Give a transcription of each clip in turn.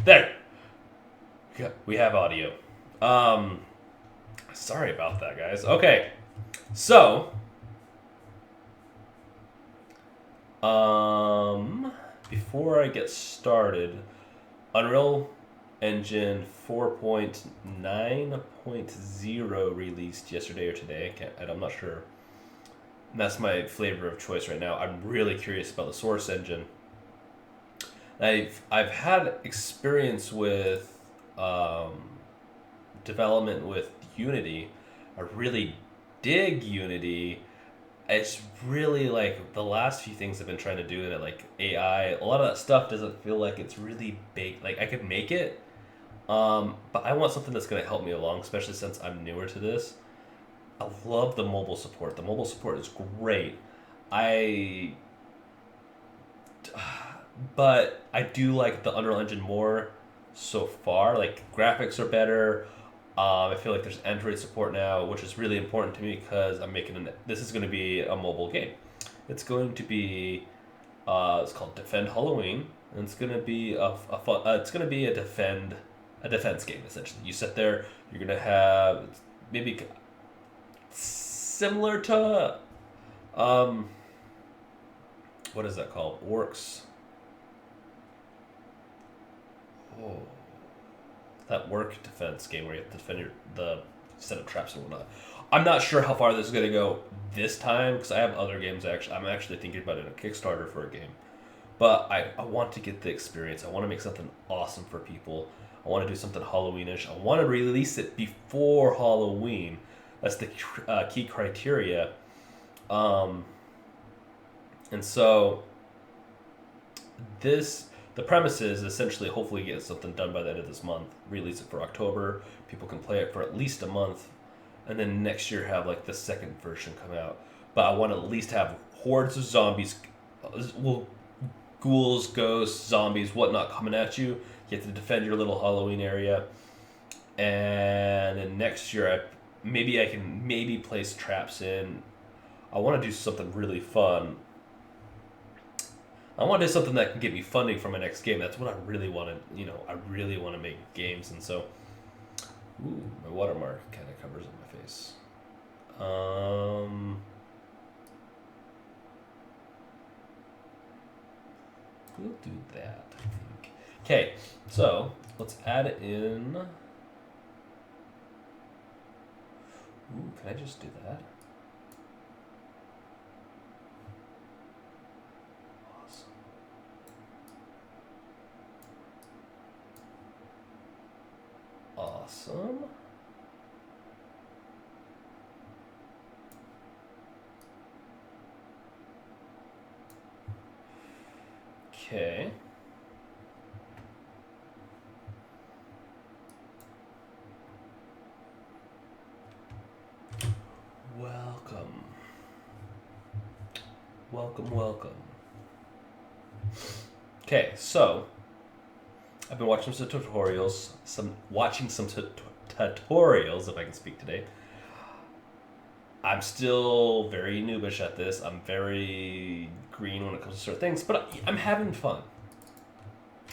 There! We have audio. Sorry about that, guys. Okay. So, before I get started, Unreal Engine 4.9.0 released yesterday or today. I'm not sure. And that's my flavor of choice right now. I'm really curious about the Source engine. I've had experience with development with Unity. I really dig Unity. It's really like the last few things I've been trying to do in it, like AI. A lot of that stuff doesn't feel like it's really big. Like I could make it, but I want something that's going to help me along, especially since I'm newer to this. I love the mobile support. The mobile support is great. But I do like the Unreal Engine more so far. Like graphics are better. I feel like there's Android support now, which is really important to me because I'm making this is going to be a mobile game. It's going to be it's called Defend Halloween, and it's going to be it's going to be a defense game essentially. You sit there, you're going to have maybe similar to what is that called? Orcs. Oh, that work defense game where you have to defend the set of traps and whatnot. I'm not sure how far this is going to go this time because I have other games. I'm actually thinking about it in a Kickstarter for a game, but I want to get the experience. I want to make something awesome for people. I want to do something Halloweenish. I want to release it before Halloween. That's the key criteria. And so the premise is essentially hopefully get something done by the end of this month, release it for October, people can play it for at least a month, and then next year have like the second version come out. But I want to at least have hordes of zombies, ghouls, ghosts, zombies, whatnot coming at you. You have to defend your little Halloween area. And then next year I can place traps in. I want to do something really fun. I want to do something that can get me funding for my next game. That's what I really want to, I really want to make games. And so, my watermark kind of covers up my face. We'll do that, I think. Okay, so let's add it in. Can I just do that? Awesome. Okay. Welcome. Okay, so I've been watching some tutorials, tutorials, if I can speak today. I'm still very noobish at this. I'm very green when it comes to certain things, but I'm having fun.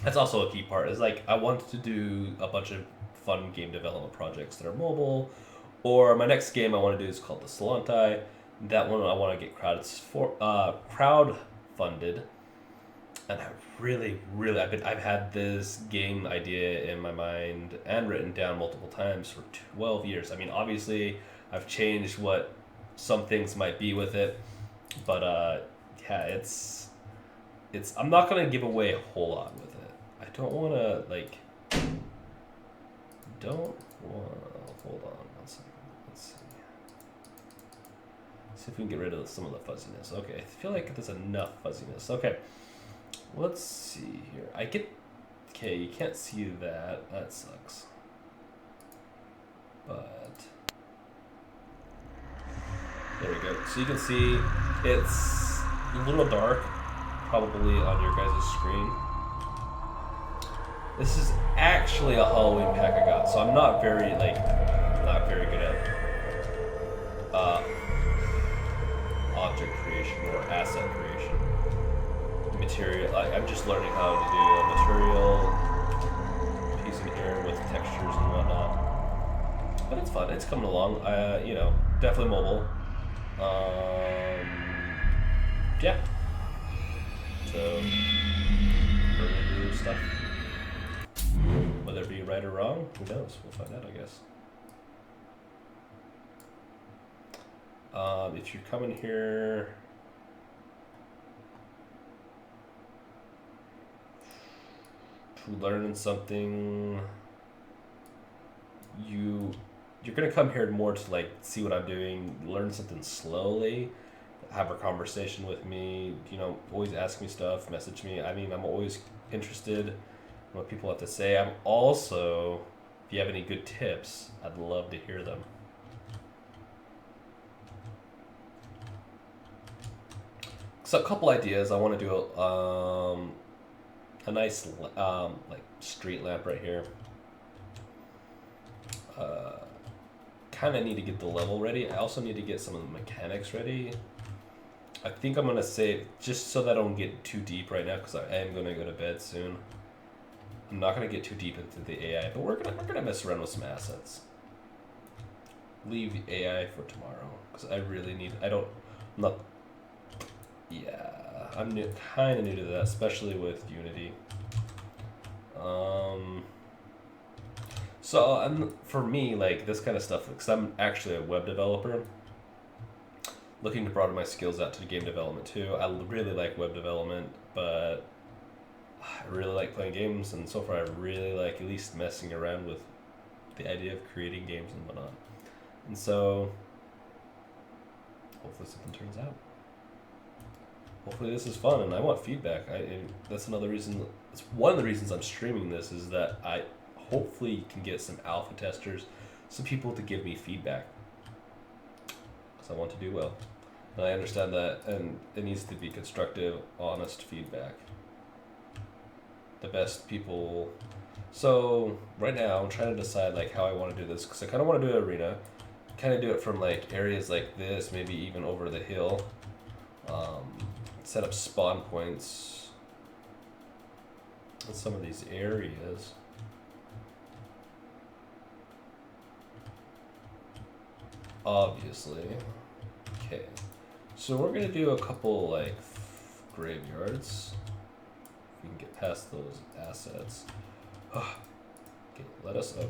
That's also a key part. Is like I want to do a bunch of fun game development projects that are mobile, or my next game I want to do is called the Salantai. That one I want to get crowd funded. And I really, I've had this game idea in my mind and written down multiple times for 12 years. I mean, obviously, I've changed what some things might be with it, but yeah, it's. I'm not gonna give away a whole lot with it. I don't want to hold on one second. Let's see. See if we can get rid of some of the fuzziness. Okay, I feel like there's enough fuzziness. Okay. Let's see here. Okay, you can't see that. That sucks. But there we go. So you can see it's a little dark, probably on your guys' screen. This is actually a Halloween pack I got, so I'm not very good at object creation or asset creation. Material. I'm just learning how to do a material textures and whatnot. But it's fun. It's coming along. You know, definitely mobile. Yeah. So we're gonna do stuff. Whether it be right or wrong, who knows? We'll find out, I guess. If you're coming here, to learn something, you're gonna come here more to like see what I'm doing, learn something slowly, have a conversation with me, you know, always ask me stuff, message me. I mean, I'm always interested in what people have to say. I'm also, if you have any good tips, I'd love to hear them. So a couple ideas. I want to do a nice like street lamp right here. Kind of need to get the level ready. I also need to get some of the mechanics ready. I think I'm gonna save just so that I don't get too deep right now because I am gonna go to bed soon. I'm not gonna get too deep into the AI, but we're gonna mess around with some assets. Leave the AI for tomorrow because I really need. I'm not. Yeah, I'm kind of new to that, especially with Unity. So for me, like this kind of stuff, because I'm actually a web developer, looking to broaden my skills out to game development too. I really like web development, but I really like playing games, and so far I really like at least messing around with the idea of creating games and whatnot. And so, hopefully something turns out. Hopefully this is fun, and I want feedback. That's another reason. It's one of the reasons I'm streaming this is that I hopefully can get some alpha testers, some people to give me feedback, because I want to do well, and I understand that, and it needs to be constructive, honest feedback. The best people. So right now I'm trying to decide like how I want to do this because I kind of want to do an arena, kind of do it from like areas like this, maybe even over the hill. Set up spawn points in some of these areas. Obviously. Okay. So we're gonna do a couple like graveyards. We can get past those assets. Okay, let us. Okay.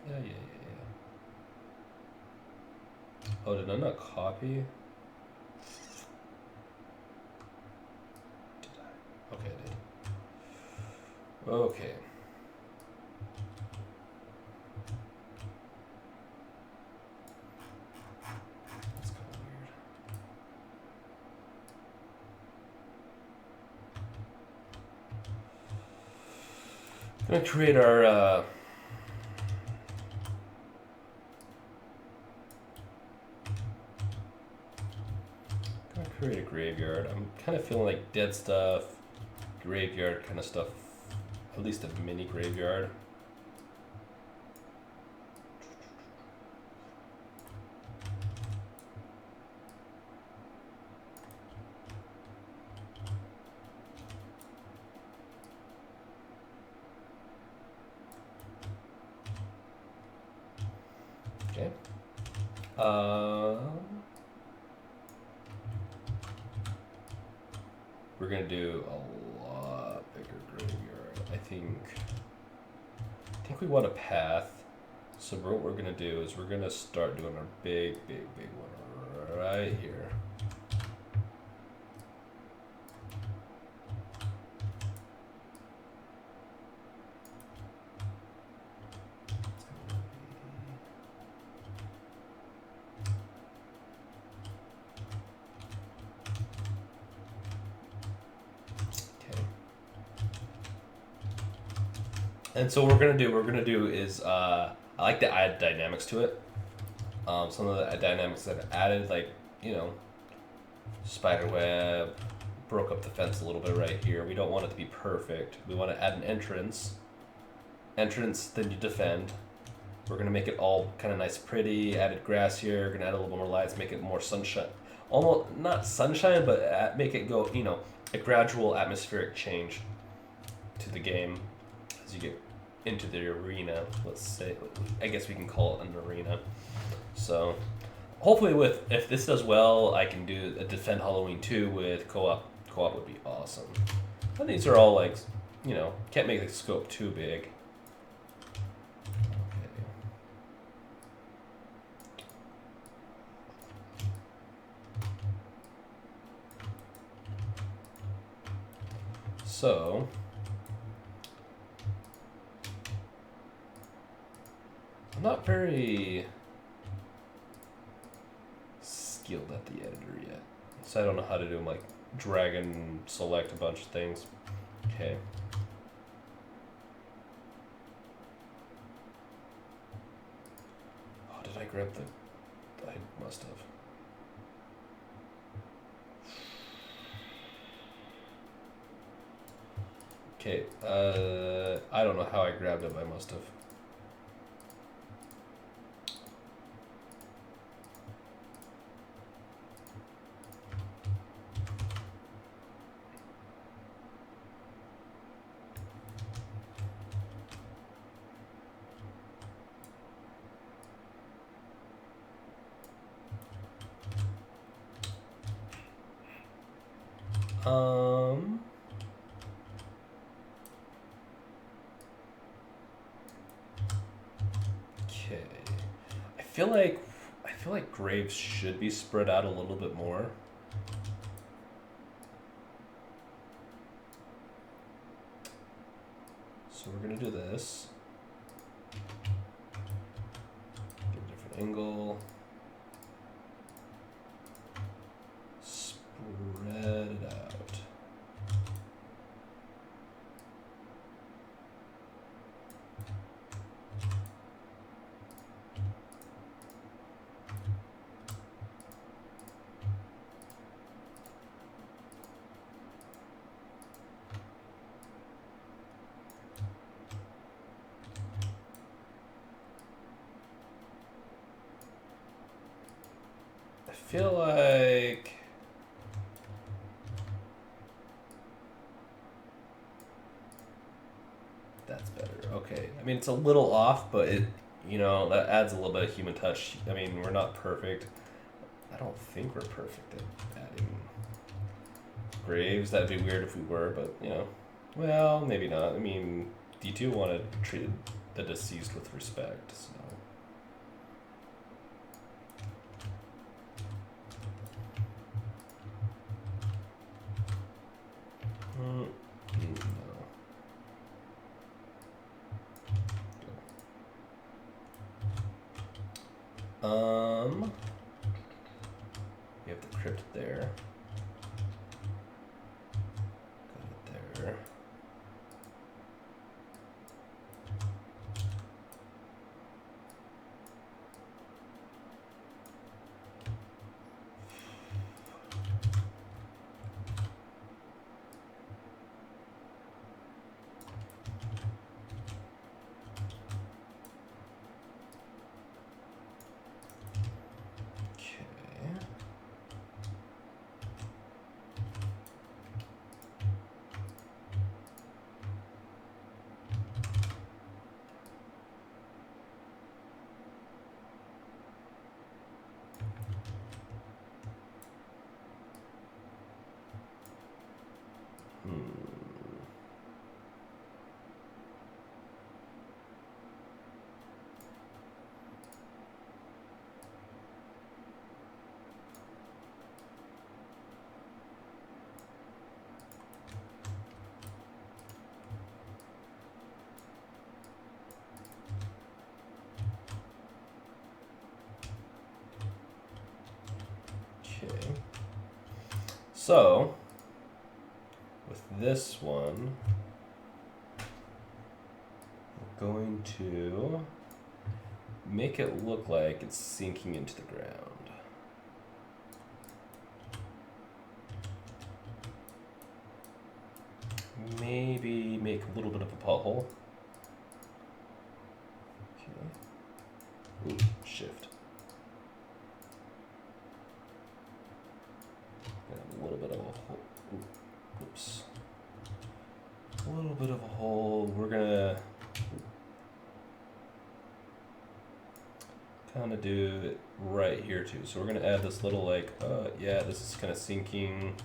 Yeah. Oh, did I not copy? Did I? Okay, I did. Okay. That's kind of weird. I'm gonna create our create a graveyard. I'm kind of feeling like dead stuff, graveyard kind of stuff, at least a mini graveyard. Okay. We're gonna do a lot bigger graveyard. I think we want a path. So what we're gonna do is we're gonna start doing our big one right here. And so what we're gonna do is I like to add dynamics to it. Some of the dynamics that I've added, like, you know, spider web, broke up the fence a little bit right here. We don't want it to be perfect. We want to add an entrance entrance, then you defend. We're gonna make it all kind of nice, pretty. Added grass here. We're gonna add a little more lights, make it more sunshine. Almost not sunshine, but make it go. You know, a gradual atmospheric change to the game as you get into the arena. Let's say, I guess we can call it an arena. So, hopefully, if this does well, I can do a Defend Halloween 2 with co-op. Co-op would be awesome. And these are all like, you know, can't make the scope too big. So, I'm not very skilled at the editor yet, so I don't know how to do like drag and select a bunch of things. Okay. Oh, did I grab the? I must have. Okay, I don't know how I grabbed it, but I must have. Okay. I feel like graves should be spread out a little bit more. So we're gonna do this. Get a different angle. Spread it out. I feel like that's better. Okay. I mean, it's a little off, but it, you know, that adds a little bit of human touch. I mean, we're not perfect. I don't think we're perfect at adding graves. That'd be weird if we were, but, you know, well, maybe not. I mean, D2 want to treat the deceased with respect, so. We have the crypt there. Got it there. Okay. So, with this one, we're going to make it look like it's sinking into the ground. Maybe make a little bit of a pothole. a little bit of a hole. We're gonna kind of do it right here too. So we're gonna add this little like, yeah, this is kind of sinking.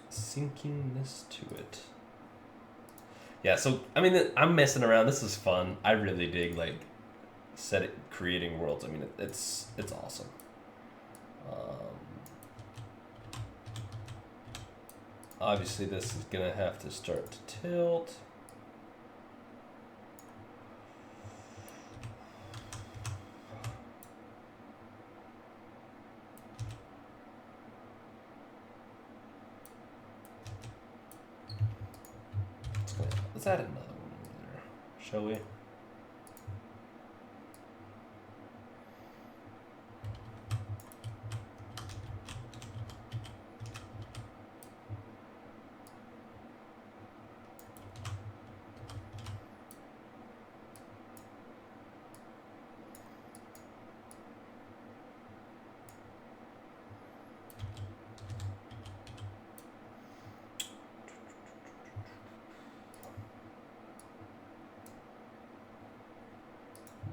Sinking this to it. Yeah, so I mean, I'm messing around. This is fun. I really dig like creating worlds. I mean, it's awesome. Obviously, this is gonna have to start to tilt. Let's add another one over there, shall we?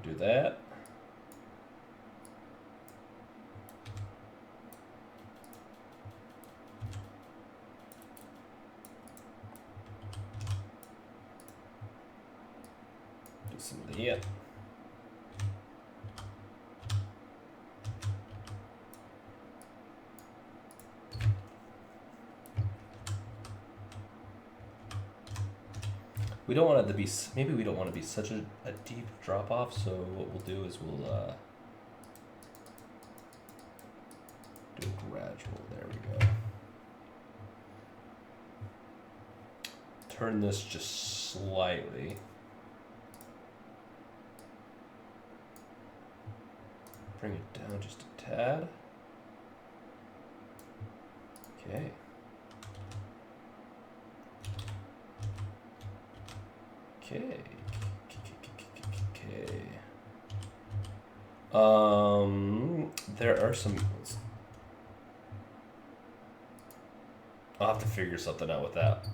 Do that. Do some of the We don't want it to be, maybe we don't want to be such a deep drop off, so what we'll do is we'll do a gradual, there we go. Turn this just slightly. Bring it down just a tad. Okay. Okay. There are some. I'll have to figure something out with that.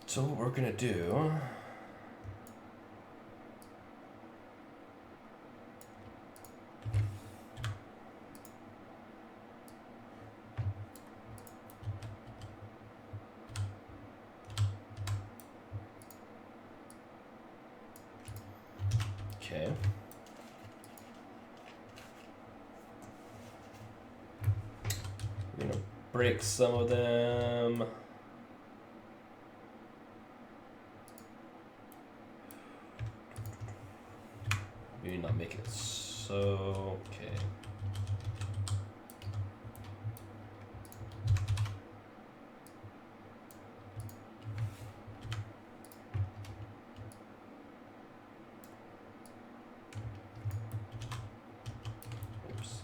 So what we're gonna do, okay. We're gonna break some of them. Maybe not make it so, okay. Oops.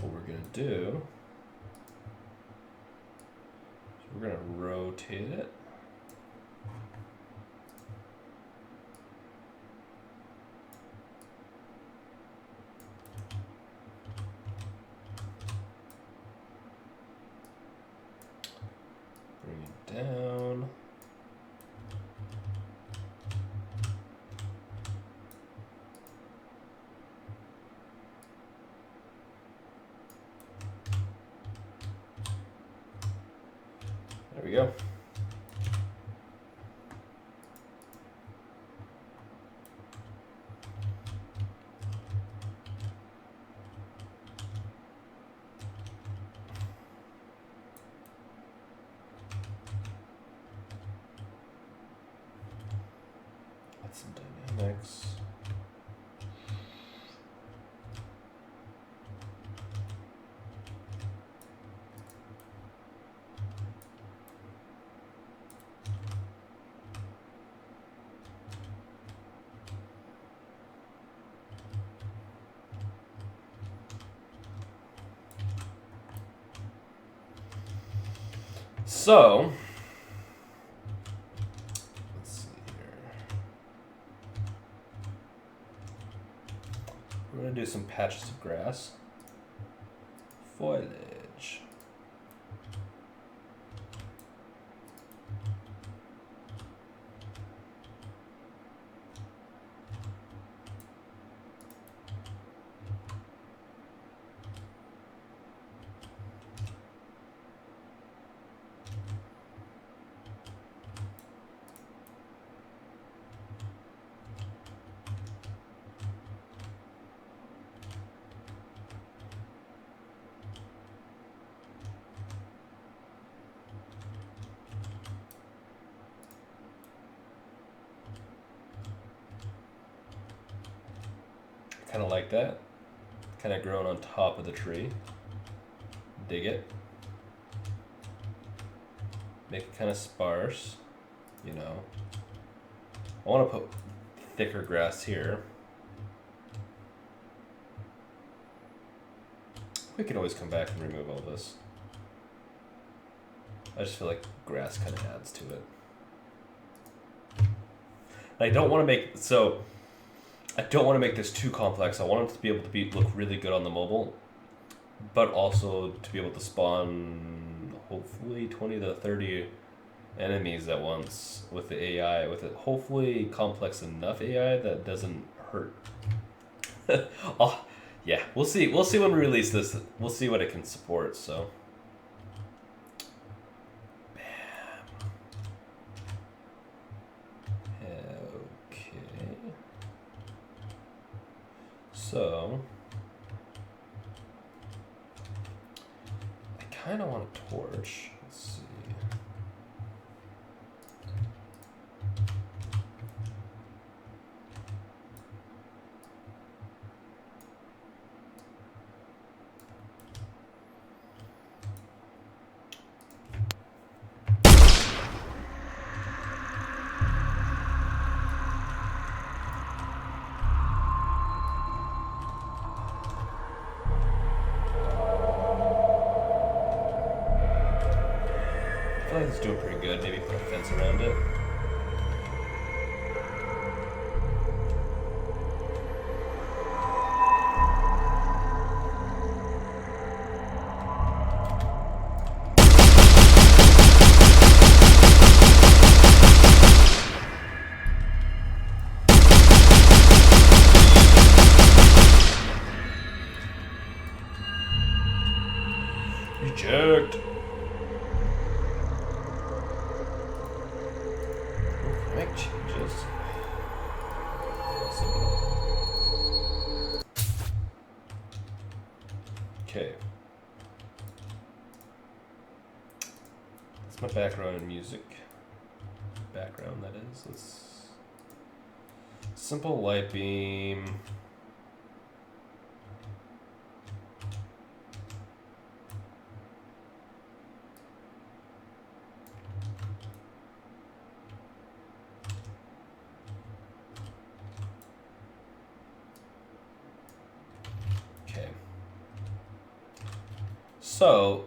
What we're gonna do, so we're gonna rotate it. There we go. That's some dynamics. So, let's see here. We're going to do some patches of grass. Foliage. Kind of like that. Kind of growing on top of the tree. Dig it. Make it kind of sparse, you know. I want to put thicker grass here. We can always come back and remove all this. I just feel like grass kind of adds to it. I don't want to make, so I don't want to make this too complex. I want it to be able to look really good on the mobile, but also to be able to spawn hopefully 20 to 30 enemies at once with the AI, with it hopefully complex enough AI that doesn't hurt. Oh, yeah, we'll see. We'll see when we release this. We'll see what it can support. So, okay. So, I kind of want a torch. Let's see. I feel like it's doing pretty good. Maybe put a fence around it. Reject. Make changes. Okay. That's my background in music. Background, that is. Let's simple light beam. So,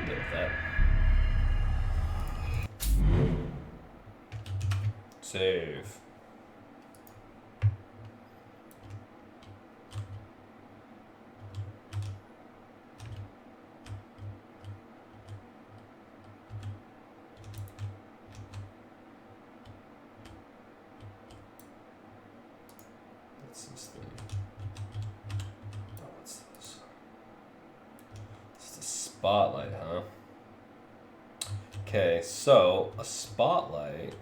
deal with that. Save. What's this thing? Oh, what's this? It's a spotlight, huh? Okay, so a spotlight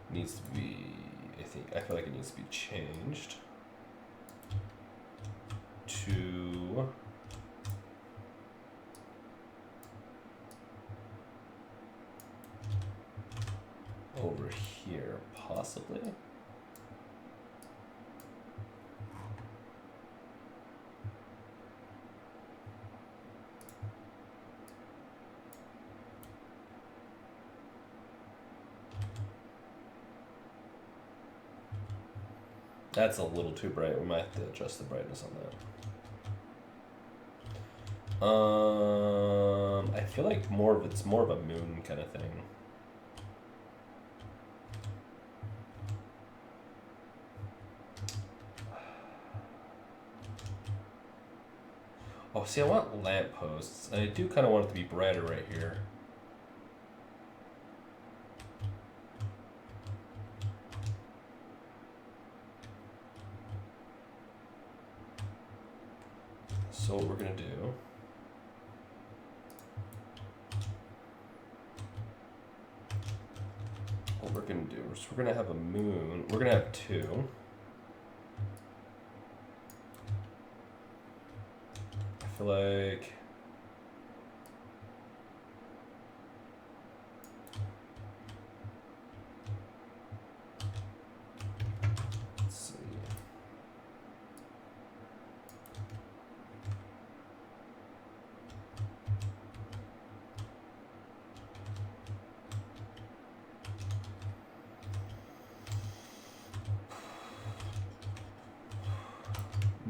needs to be, I feel like it needs to be changed to over here, possibly. That's a little too bright. We might have to adjust the brightness on that. I feel like it's more of a moon kind of thing. Oh, see, I want lampposts, and I do kind of want it to be brighter right here. So what we're gonna do, is we're gonna have a moon. We're gonna have two. I feel like let's see.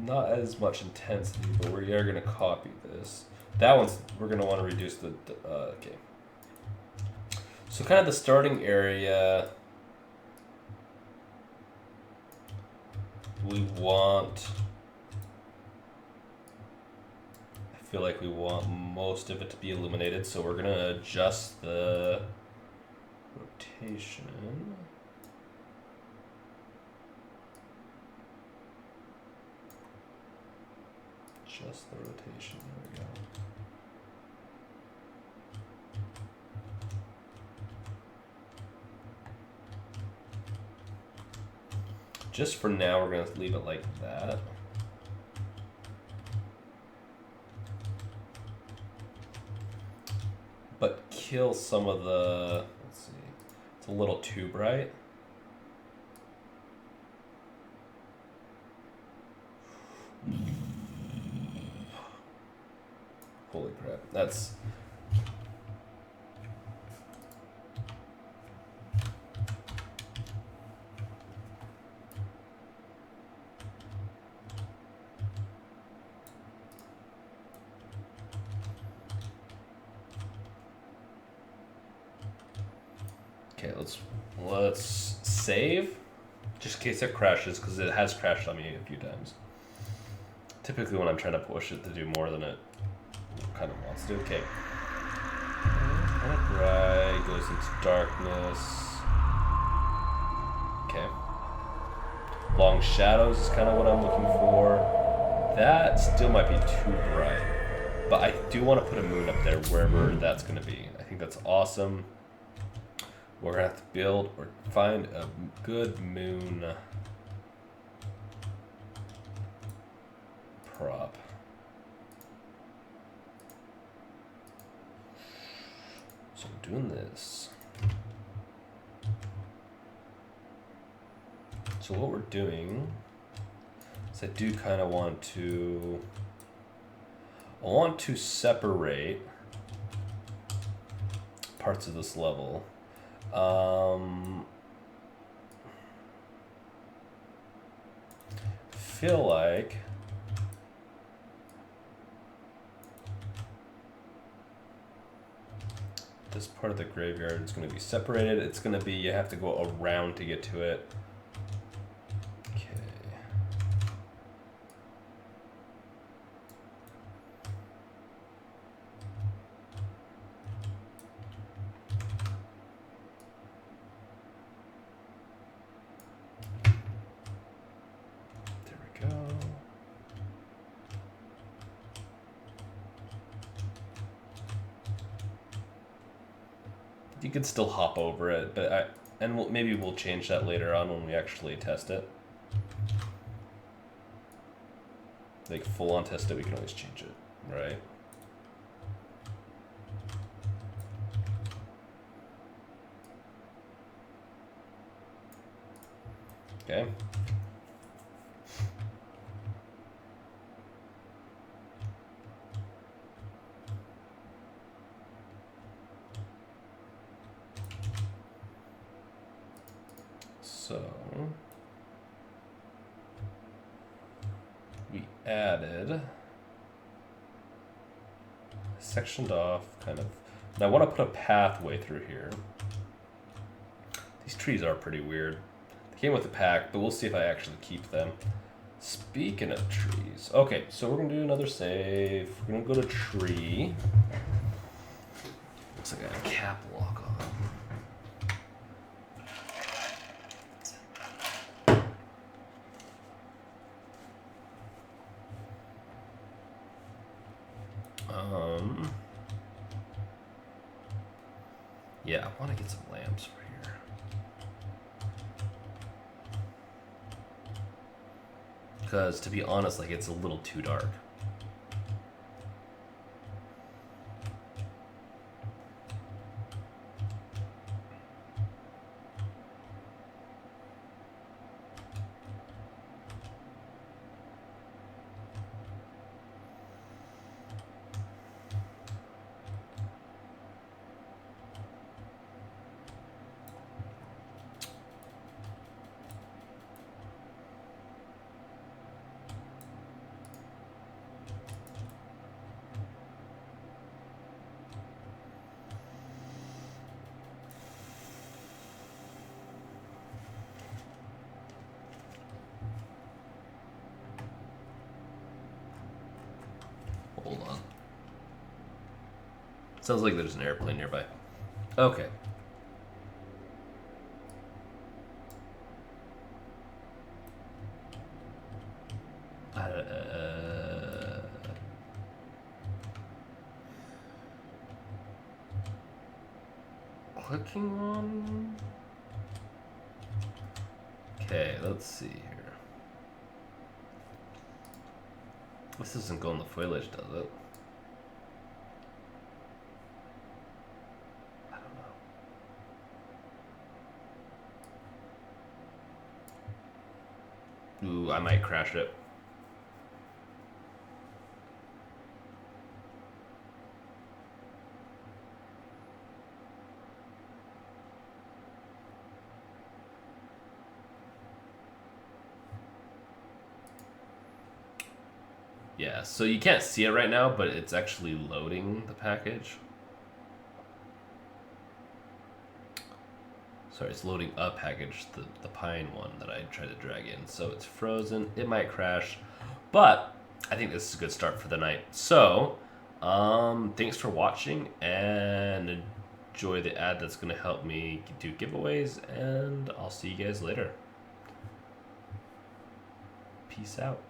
Not as much intensity, but we are going to copy this. That one's, we're going to want to reduce the, okay. So kind of the starting area, we want, I feel like we want most of it to be illuminated, so we're going to adjust the rotation. Just the rotation, there we go. Just for now, we're gonna leave it like that. But kill some of the, let's see, it's a little too bright. Holy crap, that's... Okay, let's save, just in case it crashes, because it has crashed on me a few times. Typically when I'm trying to push it to do more than it kind of wants to. Okay. Kind of bright, goes into darkness. Okay. Long shadows is kind of what I'm looking for. That still might be too bright, but I do want to put a moon up there wherever that's going to be. I think that's awesome. We're going to have to build or find a good moon prop. So I'm doing this. So what we're doing is I do kind of want to, separate parts of this level. feel like this part of the graveyard is going to be separated. It's going to be, you have to go around to get to it. Okay. There we go. You could still hop over it, but maybe we'll change that later on when we actually test it. Like full on test it, we can always change it, right? Okay. So we added sectioned off kind of, and I want to put a pathway through here. These trees are pretty weird. They came with the pack, but we'll see if I actually keep them. Speaking of trees, okay, so we're gonna do another save. We're gonna go to tree. Looks like I have a cap lock on. Yeah, I want to get some lamps for here. Because to be honest, like, it's a little too dark. Hold on. Sounds like there's an airplane nearby. Okay. Clicking on. Okay, let's see here. This doesn't go in the foliage, does it? I don't know. Ooh, I might crash it. Yeah, so you can't see it right now, but it's actually loading the package. Sorry, it's loading a package, the pine one that I tried to drag in. So it's frozen, it might crash, but I think this is a good start for the night. So, thanks for watching, and enjoy the ad that's gonna help me do giveaways, and I'll see you guys later. Peace out.